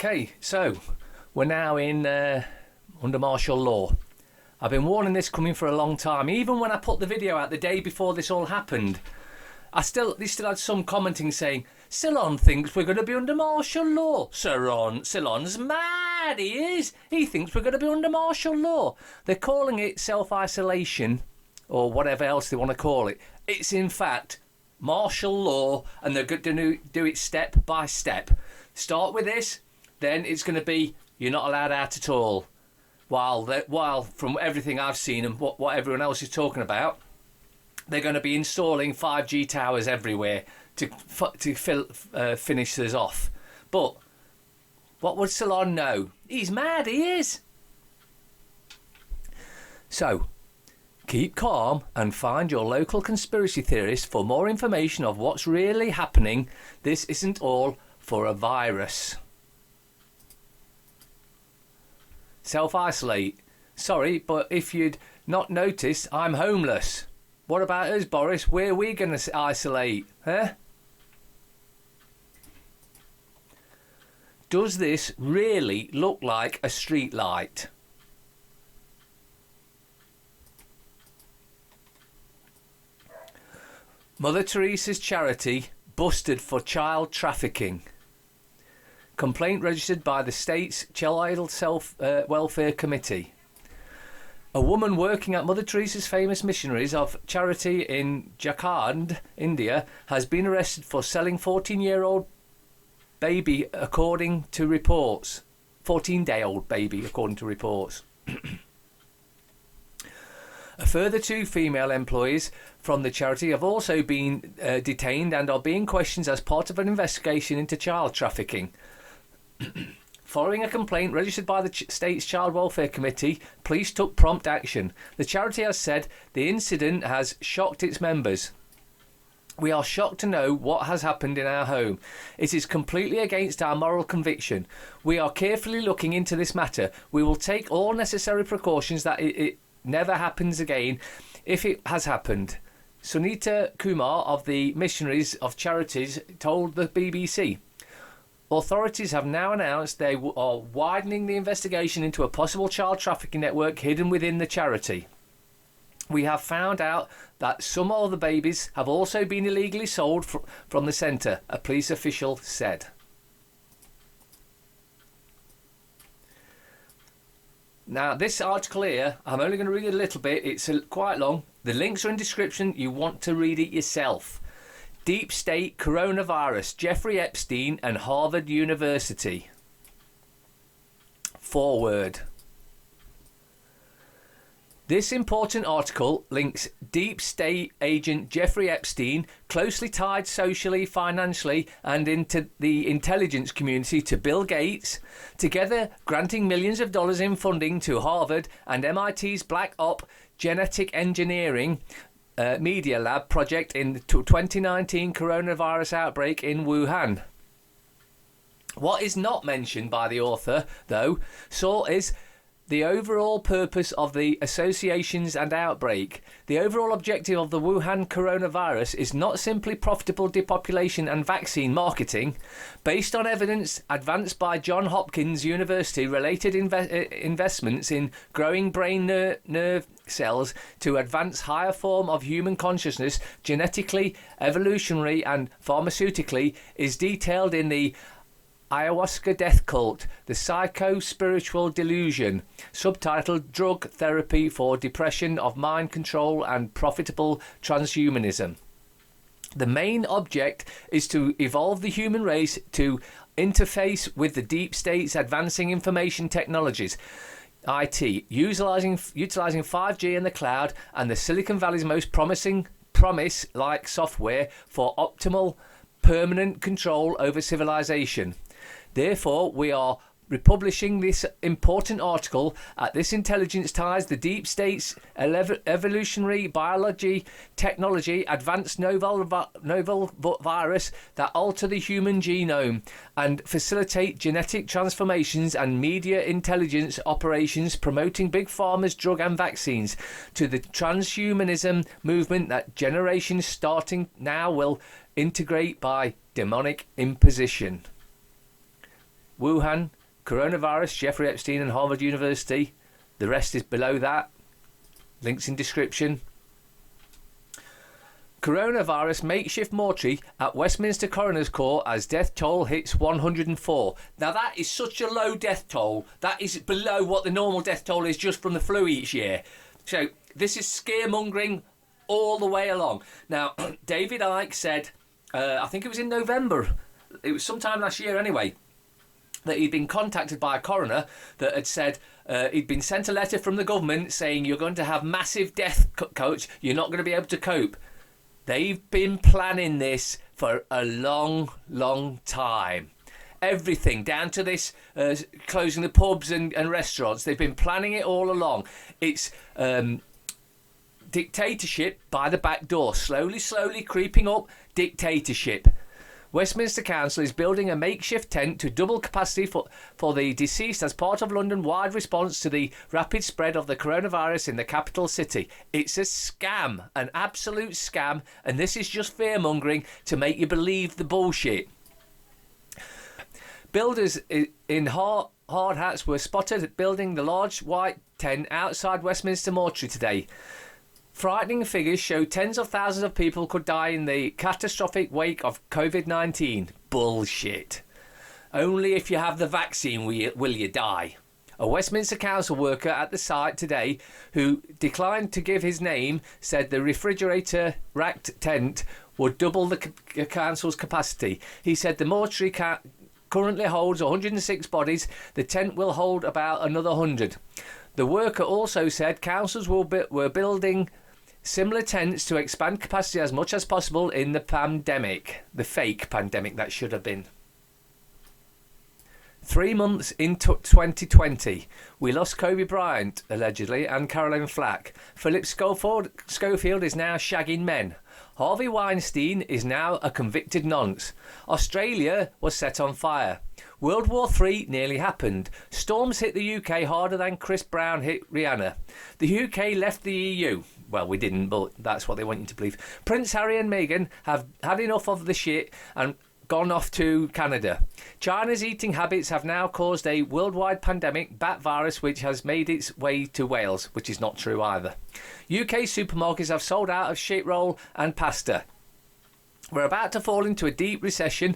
Okay, so we're now in under martial law. I've been warning this coming for a long time. Even when I put the video out the day before this all happened, they still had some commenting saying, Ceylon thinks we're going to be under martial law. Ceylon's mad, he is. He thinks we're going to be under martial law. They're calling it self-isolation, or whatever else they want to call it. It's in fact martial law, and they're going to do it step by step. Start with this, then it's going to be you're not allowed out at all. While from everything I've seen and what everyone else is talking about, they're going to be installing 5G towers everywhere to finish us off. But what would Ceylon know? He's mad, he is. So, keep calm and find your local conspiracy theorist for more information of what's really happening. This isn't all for a virus. Self-isolate. Sorry, but if you'd not noticed, I'm homeless. What about us, Boris? Where are we going to isolate? Huh? Does this really look like a street light? Mother Teresa's charity busted for child trafficking. Complaint registered by the state's Child Welfare Committee. A woman working at Mother Teresa's famous missionaries of charity in Jharkhand, India, has been arrested for selling 14-year-old baby, according to reports. 14-day-old baby, according to reports. A further 2 female employees from the charity have also been detained and are being questioned as part of an investigation into child trafficking. Following a complaint registered by the state's Child Welfare Committee, police took prompt action. The charity has said the incident has shocked its members. We are shocked to know what has happened in our home. It is completely against our moral conviction. We are carefully looking into this matter. We will take all necessary precautions that it never happens again if it has happened. Sunita Kumar of the Missionaries of Charities told the BBC. Authorities have now announced they are widening the investigation into a possible child trafficking network hidden within the charity. We have found out that some of the babies have also been illegally sold from the centre, a police official said. Now, this article here, I'm only going to read it a little bit. It's quite long. The links are in description. You want to read it yourself. Deep State Coronavirus, Jeffrey Epstein and Harvard University. Forward. This important article links Deep State agent Jeffrey Epstein, closely tied socially, financially and into the intelligence community, to Bill Gates, together granting millions of dollars in funding to Harvard and MIT's Black Op Genetic Engineering Media Lab project in the 2019 coronavirus outbreak in Wuhan. What is not mentioned by the author, though, is the overall purpose of the associations and outbreak. The overall objective of the Wuhan coronavirus is not simply profitable depopulation and vaccine marketing. Based on evidence advanced by Johns Hopkins University, related investments in growing brain nerve cells to advance higher form of human consciousness, genetically, evolutionary and pharmaceutically, is detailed in the Ayahuasca Death Cult, the Psycho-Spiritual Delusion, subtitled Drug Therapy for Depression of Mind Control and Profitable Transhumanism. The main object is to evolve the human race to interface with the deep state's advancing information technologies, IT, utilizing 5G in the cloud and the Silicon Valley's most promise-like software for optimal permanent control over civilization. Therefore, we are republishing this important article at This Intelligence Ties the Deep State's evolutionary biology technology, advanced novel virus that alter the human genome and facilitate genetic transformations and media intelligence operations promoting big pharma's drug and vaccines, to the transhumanism movement that generations starting now will integrate by demonic imposition. Wuhan, coronavirus, Jeffrey Epstein and Harvard University. The rest is below that. Links in description. Coronavirus makeshift mortuary at Westminster Coroners Court as death toll hits 104. Now that is such a low death toll. That is below what the normal death toll is just from the flu each year. So this is scaremongering all the way along. Now, David Icke said, I think it was in November, it was sometime last year anyway, that he'd been contacted by a coroner that had said he'd been sent a letter from the government saying you're going to have massive death coach, you're not going to be able to cope. They've been planning this for a long, long time. Everything, down to this closing the pubs and restaurants, they've been planning it all along. It's dictatorship by the back door, slowly creeping up dictatorship. Westminster Council is building a makeshift tent to double capacity for the deceased as part of London-wide response to the rapid spread of the coronavirus in the capital city. It's a scam, an absolute scam, and this is just fear-mongering to make you believe the bullshit. Builders in hard hats were spotted building the large white tent outside Westminster Mortuary today. Frightening figures show tens of thousands of people could die in the catastrophic wake of COVID-19. Bullshit. Only if you have the vaccine will you die. A Westminster Council worker at the site today, who declined to give his name, said the refrigerator-racked tent would double the council's capacity. He said the mortuary currently holds 106 bodies. The tent will hold about another 100. The worker also said councils were building similar tents to expand capacity as much as possible in the pandemic. The fake pandemic that should have been. 3 months into 2020, we lost Kobe Bryant, allegedly, and Caroline Flack. Philip Schofield is now shagging men. Harvey Weinstein is now a convicted nonce. Australia was set on fire. World War III nearly happened. Storms hit the UK harder than Chris Brown hit Rihanna. The UK left the EU. Well, we didn't, but that's what they want you to believe. Prince Harry and Meghan have had enough of the shit and gone off to Canada. China's eating habits have now caused a worldwide pandemic, bat virus, which has made its way to Wales, which is not true either. UK supermarkets have sold out of shit roll and pasta. We're about to fall into a deep recession.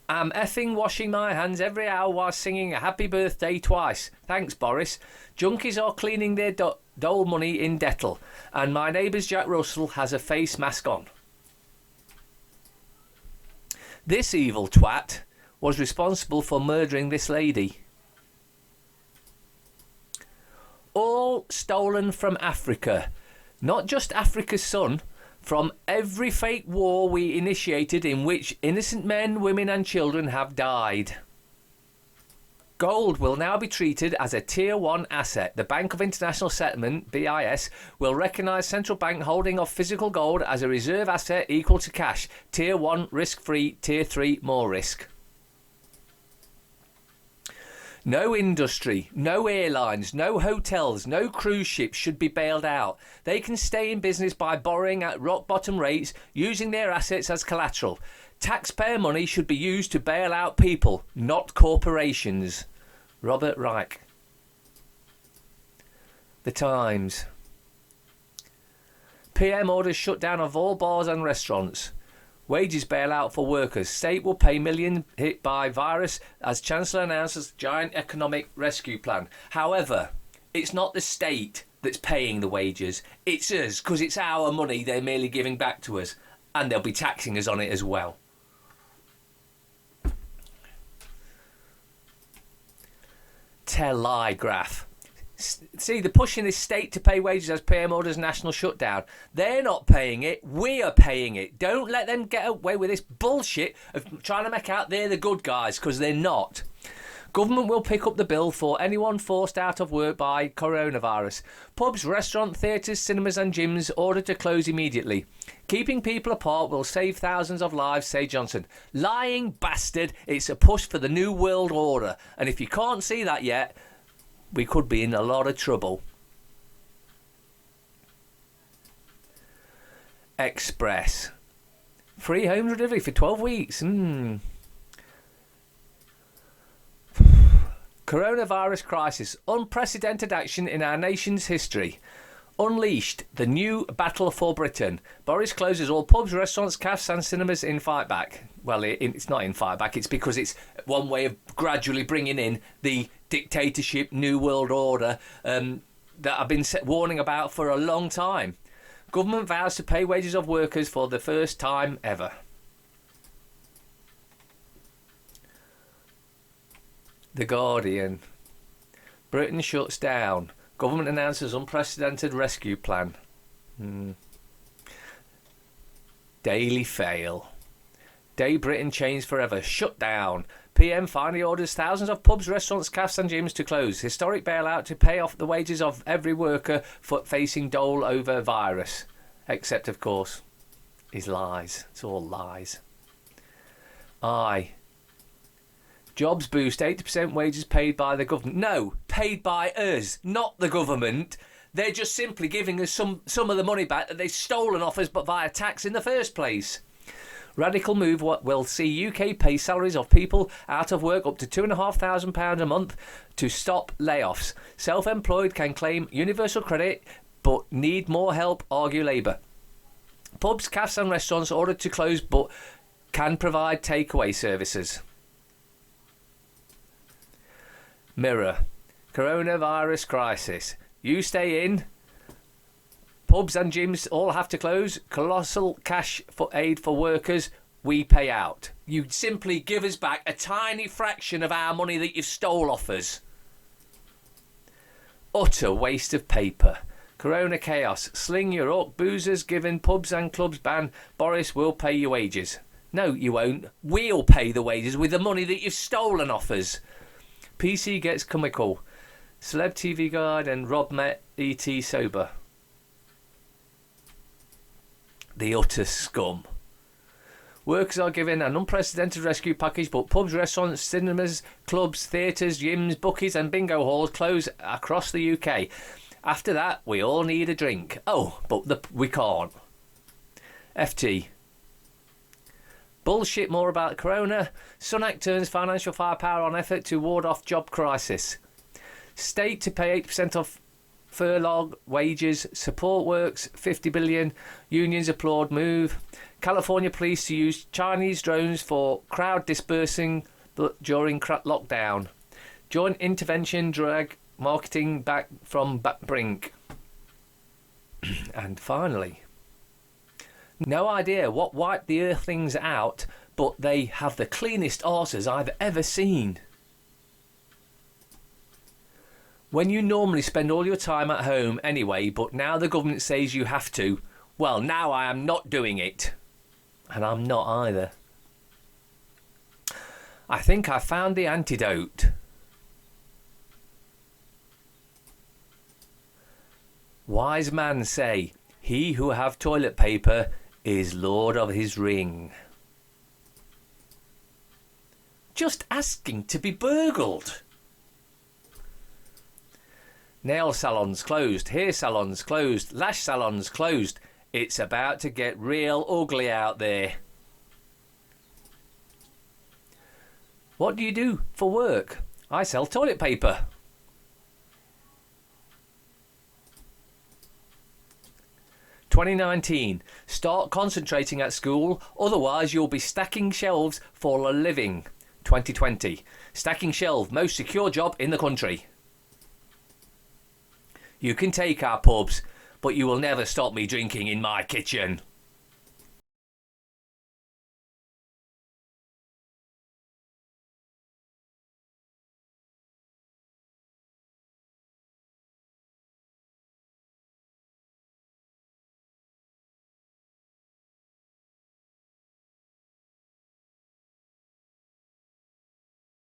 I'm effing washing my hands every hour while singing a happy birthday twice. Thanks, Boris. Junkies are cleaning their dole money in Dettol. And my neighbour's Jack Russell has a face mask on. This evil twat was responsible for murdering this lady. All stolen from Africa. Not just Africa's son. From every fake war we initiated in which innocent men, women and children have died. Gold will now be treated as a Tier 1 asset. The Bank of International Settlement, BIS, will recognise central bank holding of physical gold as a reserve asset equal to cash. Tier 1 risk-free, Tier 3 more risk. No industry, no airlines, no hotels, no cruise ships should be bailed out. They can stay in business by borrowing at rock-bottom rates, using their assets as collateral. Taxpayer money should be used to bail out people, not corporations. Robert Reich. The Times. PM orders shutdown of all bars and restaurants. Wages bailout for workers. State will pay millions hit by virus as Chancellor announces giant economic rescue plan. However, it's not the state that's paying the wages. It's us, because it's our money they're merely giving back to us. And they'll be taxing us on it as well. Telegraph. See, they're pushing this state to pay wages as PM orders national shutdown. They're not paying it. We are paying it. Don't let them get away with this bullshit of trying to make out they're the good guys, because they're not. Government will pick up the bill for anyone forced out of work by coronavirus. Pubs, restaurants, theatres, cinemas and gyms ordered to close immediately. Keeping people apart will save thousands of lives, say Johnson. Lying bastard. It's a push for the new world order. And if you can't see that yet, we could be in a lot of trouble. Express. Free home delivery for 12 weeks. Coronavirus crisis. Unprecedented action in our nation's history. Unleashed. The new battle for Britain. Boris closes all pubs, restaurants, cafes and cinemas in fight back. Well, it's not in fight back. It's because it's one way of gradually bringing in the dictatorship, New World Order that I've been warning about for a long time. Government vows to pay wages of workers for the first time ever. The Guardian. Britain shuts down. Government announces unprecedented rescue plan. Daily Fail. Day Britain changed forever. Shut down. PM finally orders thousands of pubs, restaurants, cafes and gyms to close. Historic bailout to pay off the wages of every worker facing dole over virus. Except, of course, his lies. It's all lies. Jobs boost, 80% wages paid by the government. No, paid by us, not the government. They're just simply giving us some of the money back that they've stolen off us but via tax in the first place. Radical move will see UK pay salaries of people out of work up to £2,500 a month to stop layoffs. Self-employed can claim universal credit but need more help, argue Labour. Pubs, cafes and restaurants ordered to close but can provide takeaway services. Mirror. Coronavirus crisis. You stay in. Pubs and gyms all have to close. Colossal cash for aid for workers. We pay out. You simply give us back a tiny fraction of our money that you've stole off us. Utter waste of paper. Corona chaos. Sling your up. Boozers given. Pubs and clubs ban. Boris will pay your wages. No, you won't. We'll pay the wages with the money that you've stolen off us. PC gets comical. Celeb TV Guide and Rob met E.T. sober. The utter scum. Workers are given an unprecedented rescue package, but pubs, restaurants, cinemas, clubs, theatres, gyms, bookies and bingo halls close across the UK. After that, we all need a drink. Oh, but we can't. FT. Bullshit more about Corona. Sunak turns financial firepower on effort to ward off job crisis. State to pay 8% of furlough wages. Support works 50 billion. Unions applaud move. California police to use Chinese drones for crowd dispersing during lockdown. Joint intervention drag marketing back from brink. And finally, no idea what wiped the earthlings out, but they have the cleanest arses I've ever seen. When you normally spend all your time at home anyway, but now the government says you have to, well, now I am not doing it. And I'm not either. I think I found the antidote. Wise man say, he who have toilet paper is lord of his ring. Just asking to be burgled. Nail salons closed, hair salons closed, lash salons closed. It's about to get real ugly out there. What do you do for work? I sell toilet paper. "2019. Start concentrating at school, otherwise you'll be stacking shelves for a living." 2020. Stacking shelves, most secure job in the country. You can take our pubs, but you will never stop me drinking in my kitchen.